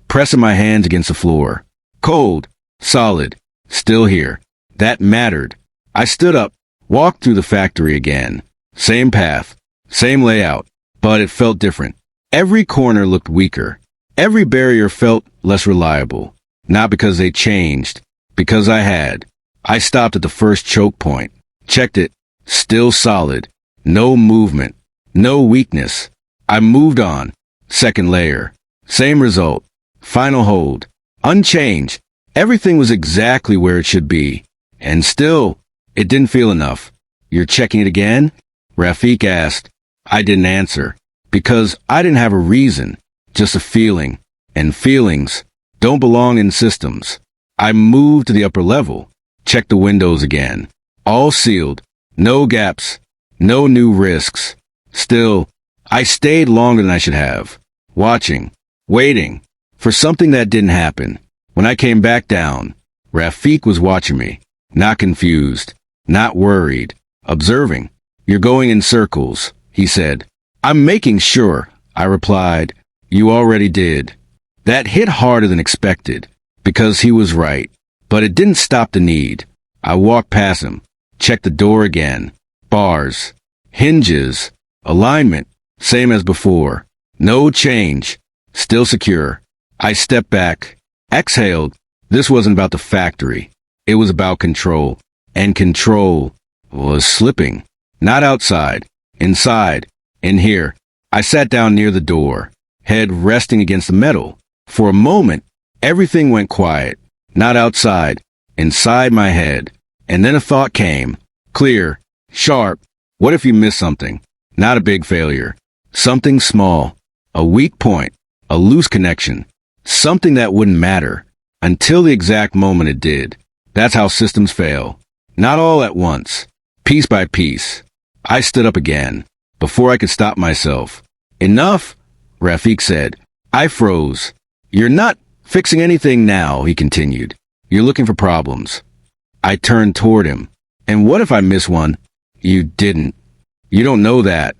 pressing my hands against the floor. Cold, solid, still here. That mattered. I stood up, walked through the factory again. Same path, same layout, but it felt different. Every corner looked weaker. Every barrier felt less reliable. Not because they changed, because I had. I stopped at the first choke point, checked it, still solid. No movement, no weakness. I moved on. Second layer. Same result. Final hold. Unchanged. Everything was exactly where it should be. And still, it didn't feel enough. You're checking it again? Rafik asked. I didn't answer. Because I didn't have a reason. Just a feeling. And feelings don't belong in systems. I moved to the upper level. Checked the windows again. All sealed. No gaps. No new risks. Still, I stayed longer than I should have. Watching. Waiting. For something that didn't happen. When I came back down, Rafik was watching me. Not confused. Not worried. Observing. You're going in circles, he said. I'm making sure, I replied. You already did. That hit harder than expected, because he was right. But it didn't stop the need. I walked past him, checked the door again. Bars, hinges, alignment, same as before. No change, still secure. I stepped back, exhaled. This wasn't about the factory. It was about control. And control was slipping. Not outside, inside, in here. I sat down near the door, head resting against the metal. For a moment, everything went quiet. Not outside, inside my head. And then a thought came. Clear, sharp. What if you missed something? Not a big failure. Something small. A weak point. A loose connection. Something that wouldn't matter. Until the exact moment it did. That's how systems fail. Not all at once. Piece by piece. I stood up again. Before I could stop myself. Enough, Rafik said. I froze. You're not fixing anything now, he continued. You're looking for problems. I turned toward him. And what if I miss one? You didn't. You don't know that.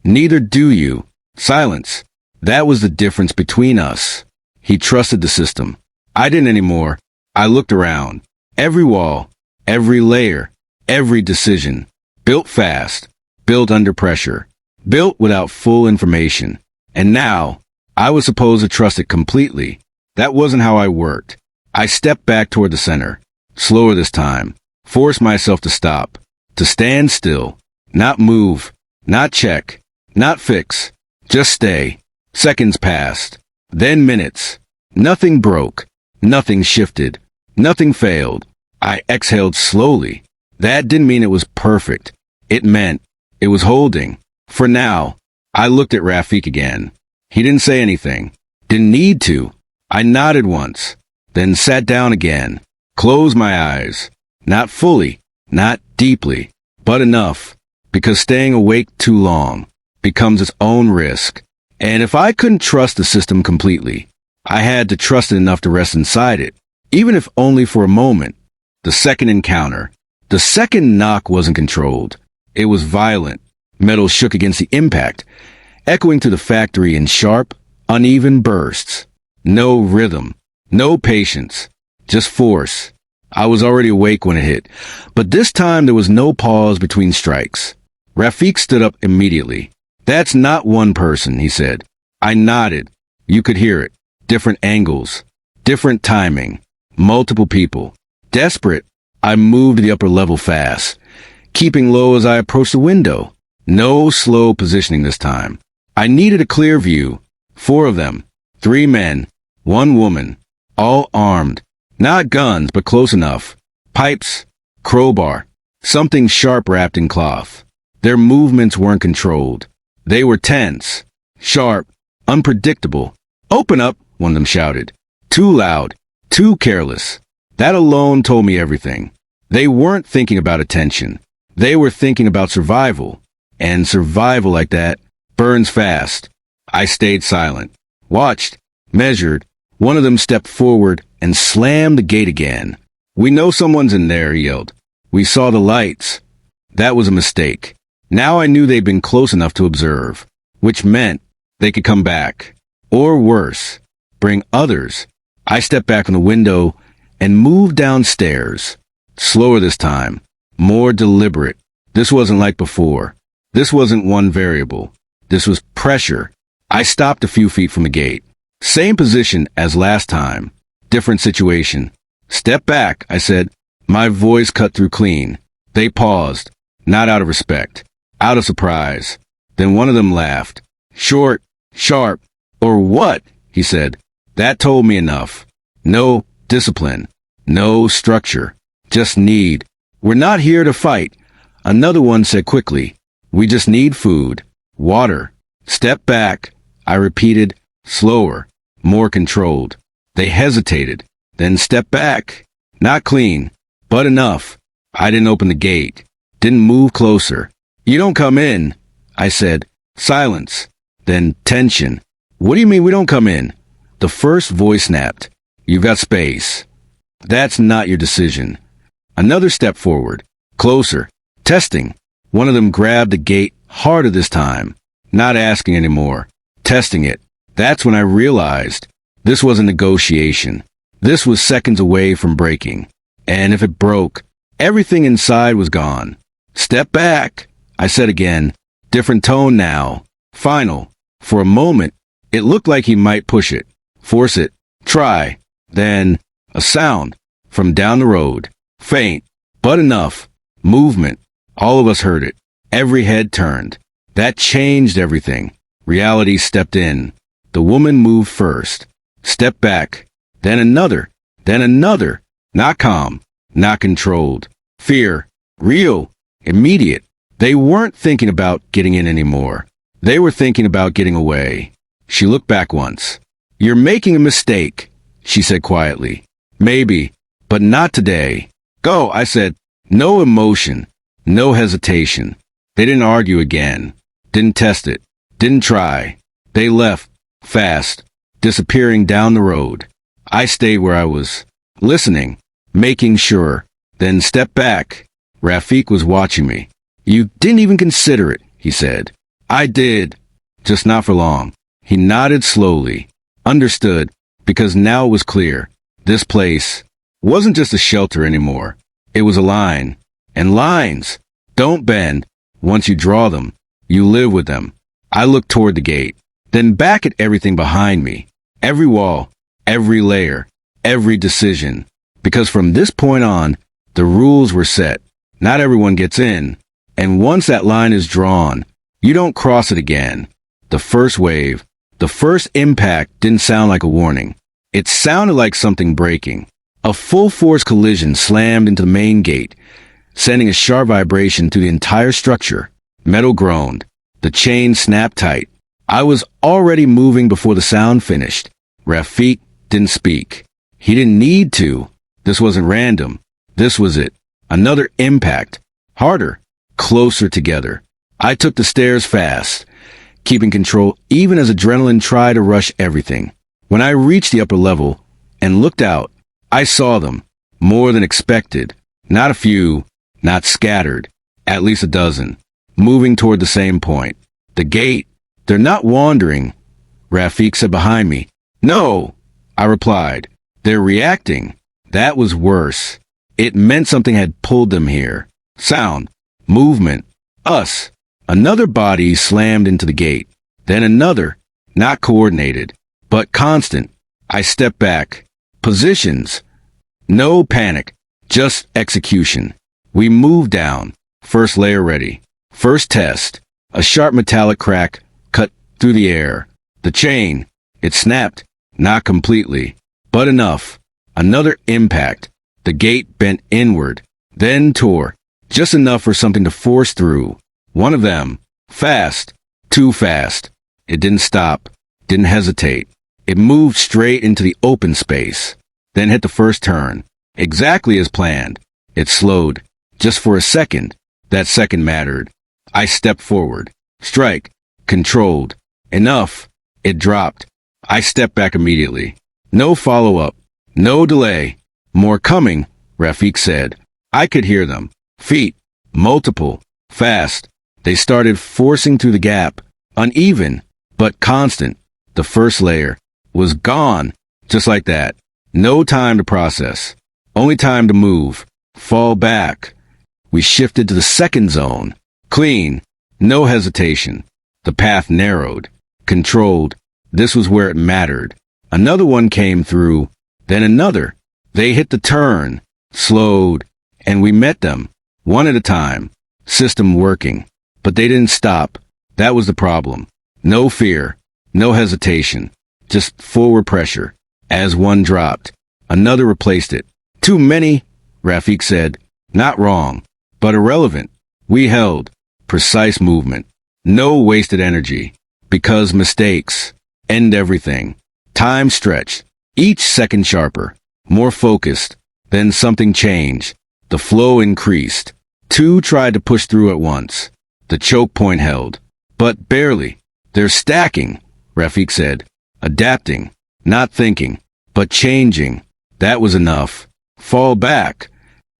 Neither do you. Silence. That was the difference between us. He trusted the system. I didn't anymore. I looked around. Every wall, every layer, every decision. Built fast. Built under pressure. Built without full information. And now, I was supposed to trust it completely. That wasn't how I worked. I stepped back toward the center. Slower this time. Forced myself to stop. To stand still. Not move. Not check. Not fix. Just stay. Seconds passed. Then minutes. Nothing broke. Nothing shifted. Nothing failed. I exhaled slowly. That didn't mean it was perfect. It meant it was holding. For now, I looked at Rafik again. He didn't say anything. Didn't need to. I nodded once. Then sat down again. Closed my eyes. Not fully. Not deeply. But enough. Because staying awake too long becomes its own risk. And if I couldn't trust the system completely, I had to trust it enough to rest inside it. Even if only for a moment. The second encounter. The second knock wasn't controlled. It was violent. Metal shook against the impact, echoing to the factory in sharp, uneven bursts. No rhythm. No patience. Just force. I was already awake when it hit, but this time there was no pause between strikes. Rafik stood up immediately. That's not one person, he said. I nodded. You could hear it. Different angles. Different timing. Multiple people. Desperate, I moved to the upper level fast, keeping low as I approached the window. No slow positioning this time. I needed a clear view. 4 of them. 3 men. 1 woman. All armed. Not guns, but close enough. Pipes. Crowbar. Something sharp wrapped in cloth. Their movements weren't controlled. They were tense. Sharp. Unpredictable. Open up, one of them shouted. Too loud. Too careless. That alone told me everything. They weren't thinking about attention. They were thinking about survival. And survival like that burns fast. I stayed silent. Watched. Measured. One of them stepped forward and slammed the gate again. We know someone's in there, he yelled. We saw the lights. That was a mistake. Now I knew they'd been close enough to observe. which meant they could come back. Or worse, bring others. I stepped back from the window and moved downstairs. Slower this time. More deliberate. This wasn't like before. This wasn't one variable. This was pressure. I stopped a few feet from the gate. Same position as last time. Different situation. Step back, I said. My voice cut through clean. They paused. Not out of respect. Out of surprise. Then one of them laughed. Short, sharp, or what? He said. That told me enough. No discipline. No structure. Just need. We're not here to fight. Another one said quickly. We just need food. Water. Step back. I repeated, slower, more controlled. They hesitated. Then step back. Not clean, but enough. I didn't open the gate. Didn't move closer. You don't come in, I said. Silence. Then tension. What do you mean we don't come in? The first voice snapped. You've got space. That's not your decision. Another step forward. Closer. Testing. One of them grabbed the gate harder this time. Not asking anymore. Testing it. That's when I realized this was a negotiation. This was seconds away from breaking. And if it broke, everything inside was gone. Step back, I said again. Different tone now. Final. For a moment, it looked like he might push it. Force it. Try. Then, a sound. From down the road. Faint. But enough. Movement. All of us heard it. Every head turned. That changed everything. Reality stepped in. The woman moved first. Stepped back. Then another. Then another. Not calm. Not controlled. Fear. Real. Immediate. They weren't thinking about getting in anymore. They were thinking about getting away. She looked back once. You're making a mistake, she said quietly. Maybe, but not today. Go, I said. No emotion. No hesitation. They didn't argue again. Didn't test it. Didn't try. They left. Fast. Disappearing down the road. I stayed where I was. Listening. Making sure. Then stepped back. Rafik was watching me. You didn't even consider it, he said. I did. Just not for long. He nodded slowly. Understood. Because now it was clear. This place wasn't just a shelter anymore. It was a line. And lines don't bend. Once you draw them, you live with them. I looked toward the gate. Then back at everything behind me. Every wall. Every layer. Every decision. Because from this point on, the rules were set. Not everyone gets in. And once that line is drawn, you don't cross it again. The first wave, the first impact didn't sound like a warning. It sounded like something breaking. A full-force collision slammed into the main gate, sending a sharp vibration through the entire structure. Metal groaned. The chain snapped tight. I was already moving before the sound finished. Rafik didn't speak. He didn't need to. This wasn't random. This was it. Another impact. Harder. Closer together. I took the stairs fast, keeping control even as adrenaline tried to rush everything. When I reached the upper level and looked out, I saw them. More than expected. Not a few. Not scattered. At least a dozen. Moving toward the same point. The gate. They're not wandering, Rafik said behind me. No, I replied. They're reacting. That was worse. It meant something had pulled them here. Sound. Movement. Us. Another body slammed into the gate. Then another. Not coordinated, but constant. I stepped back. Positions. No panic. Just execution. We moved down. First layer ready. First test. A sharp metallic crack cut through the air. The chain. It snapped. Not completely, but enough. Another impact. The gate bent inward. Then tore. Just enough for something to force through. One of them. Fast. Too fast. It didn't stop. Didn't hesitate. It moved straight into the open space. Then hit the first turn. Exactly as planned. It slowed. Just for a second. That second mattered. I stepped forward. Strike. Controlled. Enough. It dropped. I stepped back immediately. No follow-up. No delay. More coming, Rafik said. I could hear them. Feet. Multiple. Fast. They started forcing through the gap. Uneven, but constant. The first layer was gone, just like that. No time to process. Only time to move. Fall back. We shifted to the second zone. Clean. No hesitation. The path narrowed. Controlled. This was where it mattered. Another one came through. Then another. They hit the turn. Slowed. And we met them. One at a time. System working. But they didn't stop. That was the problem. No fear. No hesitation. Just forward pressure. As one dropped, another replaced it. Too many, Rafik said. Not wrong, but irrelevant. We held. Precise movement. No wasted energy. Because mistakes end everything. Time stretched. Each second sharper. More focused. Then something changed. The flow increased. Two tried to push through at once. The choke point held. But barely. They're stacking, Rafik said. Adapting. Not thinking. But changing. That was enough. Fall back.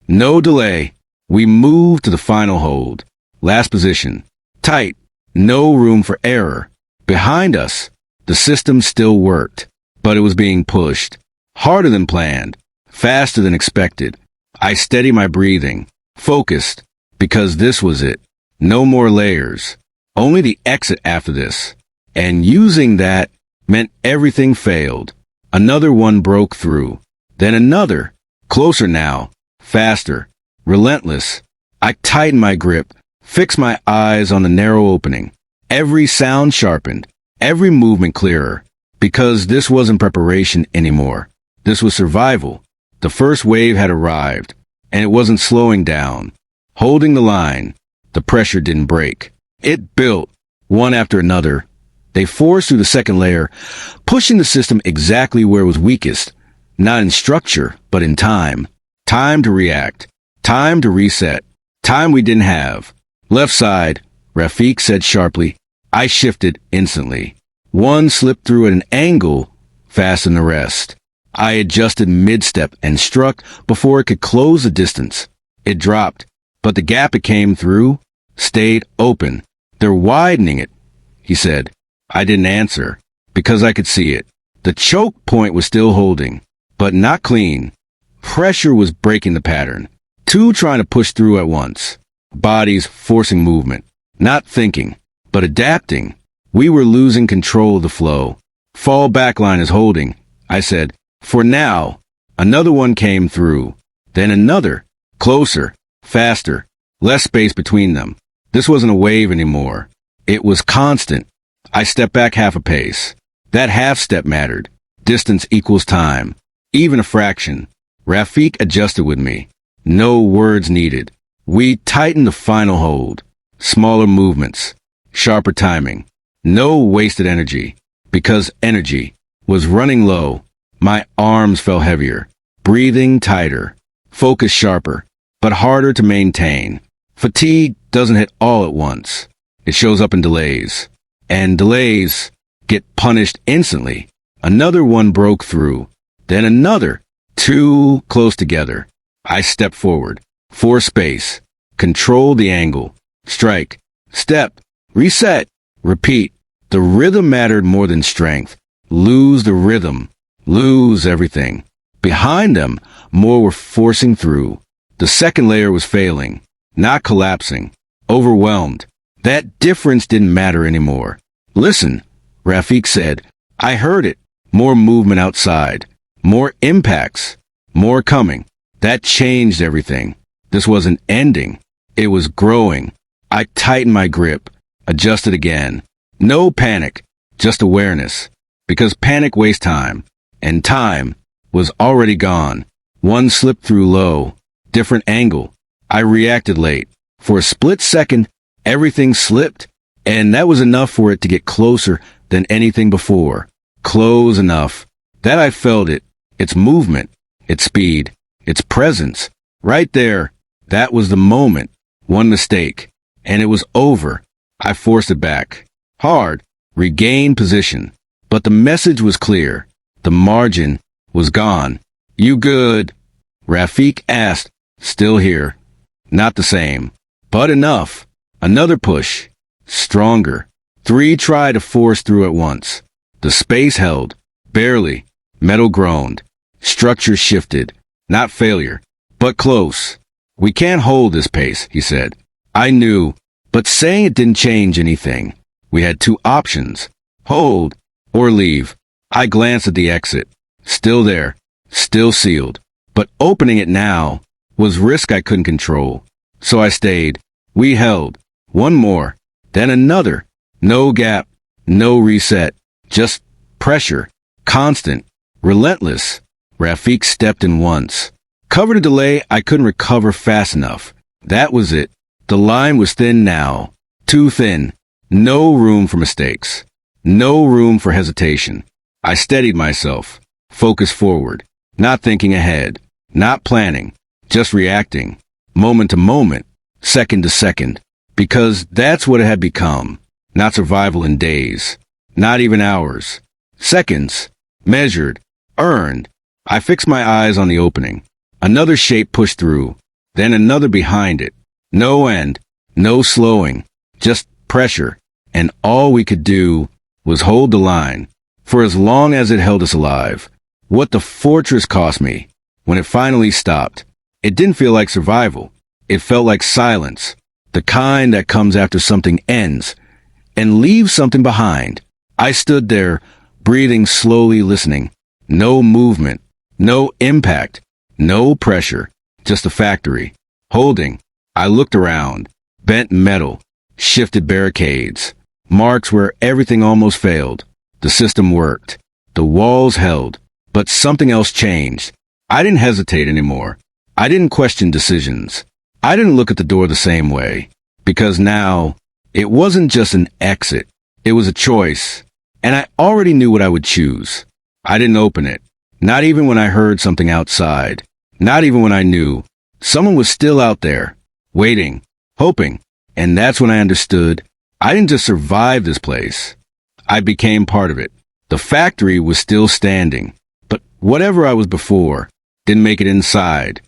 No delay. We moved to the final hold. Last position. Tight. No room for error. Behind us, the system still worked. But it was being pushed. Harder than planned. Faster than expected. I steadied my breathing. Focused. Because this was it. No more layers. Only the exit after this. And using that meant everything failed. Another one broke through. Then another. Closer now. Faster. Relentless. I tightened my grip. Fixed my eyes on the narrow opening. Every sound sharpened. Every movement clearer. Because this wasn't preparation anymore. This was survival. The first wave had arrived. And it wasn't slowing down. Holding the line. The pressure didn't break. It built. One after another. They forced through the second layer, pushing the system exactly where it was weakest. Not in structure, but in time. Time to react. Time to reset. Time we didn't have. Left side, Rafik said sharply. I shifted instantly. One slipped through at an angle faster than the rest. I adjusted mid-step and struck before it could close the distance. It dropped, but the gap it came through stayed open. They're widening it, he said. I didn't answer, because I could see it. The choke point was still holding, but not clean. Pressure was breaking the pattern. Two trying to push through at once. Bodies forcing movement. Not thinking, but adapting. We were losing control of the flow. Fall back line is holding, I said. For now. Another one came through. Then another. Closer. Faster. Less space between them. This wasn't a wave anymore. It was constant. I stepped back half a pace. That half step mattered. Distance equals time. Even a fraction. Rafik adjusted with me. No words needed. We tightened the final hold. Smaller movements. Sharper timing. No wasted energy. Because energy was running low. My arms felt heavier. Breathing tighter. Focus sharper. But harder to maintain. Fatigue doesn't hit all at once. It shows up in delays. And delays get punished instantly. Another one broke through. Then another. Two close together. I stepped forward. Force space. Control the angle. Strike. Step. Reset. Repeat. The rhythm mattered more than strength. Lose the rhythm. Lose everything. Behind them, more were forcing through. The second layer was failing. Not collapsing. Overwhelmed. That difference didn't matter anymore. Listen, Rafik said. I heard it. More movement outside. More impacts. More coming. That changed everything. This wasn't ending. It was growing. I tightened my grip. Adjusted again. No panic. Just awareness. Because panic wastes time. And time was already gone. One slipped through low. Different angle. I reacted late. For a split second, everything slipped. And that was enough for it to get closer than anything before. Close enough. That I felt it. Its movement. Its speed. Its presence. Right there. That was the moment. One mistake. And it was over. I forced it back. Hard. Regained position. But the message was clear. The margin was gone. You good? Rafik asked. Still here. Not the same. But enough. Another push. Stronger. 3 tried to force through at once. The space held. Barely. Metal groaned. Structure shifted. Not failure, but close. We can't hold this pace, he said. I knew, but saying it didn't change anything. We had 2 options. Hold or leave. I glanced at the exit. Still there. Still sealed. But opening it now was risk I couldn't control. So I stayed. We held. One more. Then another. No gap. No reset. Just pressure. Constant. Relentless. Rafik stepped in once. Covered a delay I couldn't recover fast enough. That was it. The line was thin now. Too thin. No room for mistakes. No room for hesitation. I steadied myself. Focused forward. Not thinking ahead. Not planning. Just reacting. Moment to moment. Second to second. Because that's what it had become. Not survival in days. Not even hours. Seconds. Measured. Earned. I fixed my eyes on the opening. Another shape pushed through. Then another behind it. No end. No slowing. Just pressure. And all we could do was hold the line. For as long as it held us alive. What the fortress cost me. When it finally stopped. It didn't feel like survival. It felt like silence. The kind that comes after something ends. And leaves something behind. I stood there, breathing slowly, listening. No movement. No impact. No pressure. Just a factory. Holding. I looked around. Bent metal. Shifted barricades. Marks where everything almost failed. The system worked. The walls held. But something else changed. I didn't hesitate anymore. I didn't question decisions. I didn't look at the door the same way. Because now, it wasn't just an exit. It was a choice. And I already knew what I would choose. I didn't open it. Not even when I heard something outside. Not even when I knew. Someone was still out there. Waiting. Hoping. And that's when I understood. I didn't just survive this place. I became part of it. The factory was still standing. But whatever I was before didn't make it inside.